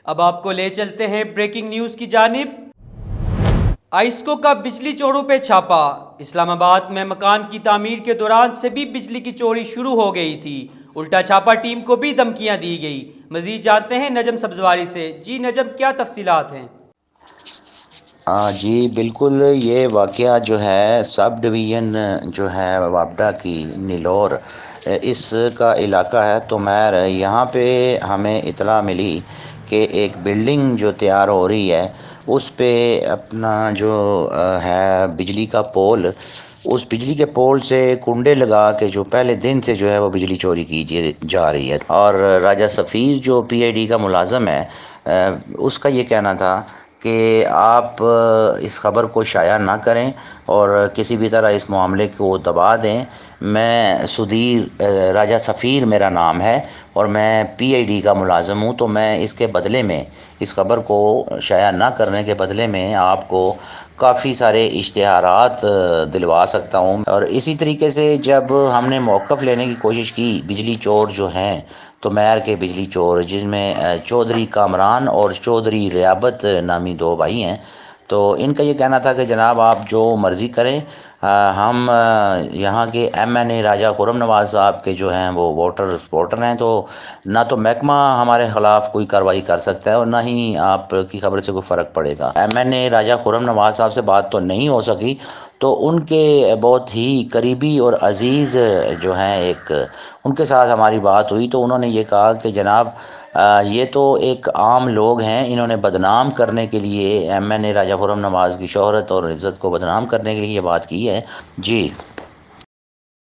اب آپ کو لے چلتے ہیں بریکنگ نیوز کی جانب۔ آئسکو کا بجلی چوروں پہ چھاپا۔ اسلام آباد میں مکان کی تعمیر کے دوران سے بھی بجلی کی چوری شروع ہو گئی تھی، الٹا چھاپا ٹیم کو بھی دھمکیاں دی گئی۔ مزید جانتے ہیں نجم سبزواری سے۔ جی نجم، کیا تفصیلات ہیں؟ جی بالکل، یہ واقعہ جو ہے سب ڈویژن جو ہے وابڈا کی نیلور اس کا علاقہ ہے تومیر۔ یہاں پہ ہمیں اطلاع ملی کہ ایک بلڈنگ جو تیار ہو رہی ہے اس پہ اپنا جو ہے بجلی کا پول، اس بجلی کے پول سے کنڈے لگا کے جو پہلے دن سے جو ہے وہ بجلی چوری کی جا رہی ہے۔ اور راجہ سفیر جو پی آئی ڈی کا ملازم ہے، اس کا یہ کہنا تھا کہ آپ اس خبر کو شائع نہ کریں اور کسی بھی طرح اس معاملے کو دبا دیں۔ میں سدھیر راجہ سفیر میرا نام ہے اور میں پی آئی ڈی کا ملازم ہوں، تو میں اس کے بدلے میں، اس خبر کو شائع نہ کرنے کے بدلے میں آپ کو کافی سارے اشتہارات دلوا سکتا ہوں۔ اور اسی طریقے سے جب ہم نے موقف لینے کی کوشش کی بجلی چور جو ہیں تو میر کے بجلی چور، جس میں چودھری کامران اور چودھری ریابت نامی دو بھائی ہیں، تو ان کا یہ کہنا تھا کہ جناب آپ جو مرضی کریں، ہم یہاں کے ایم این اے راجہ خرم نواز صاحب کے جو ہیں وہ ووٹر ہیں، تو نہ تو محکمہ ہمارے خلاف کوئی کارروائی کر سکتا ہے اور نہ ہی آپ کی خبر سے کوئی فرق پڑے گا۔ ایم این اے راجہ خرم نواز صاحب سے بات تو نہیں ہو سکی، تو ان کے بہت ہی قریبی اور عزیز جو ہیں ایک، ان کے ساتھ ہماری بات ہوئی تو انہوں نے یہ کہا کہ جناب یہ تو ایک عام لوگ ہیں، انہوں نے بدنام کرنے کے لیے ایم این اے راجہ خرم نواز کی شہرت اور عزت کو بدنام کرنے کے لیے یہ بات کی ہے۔ جی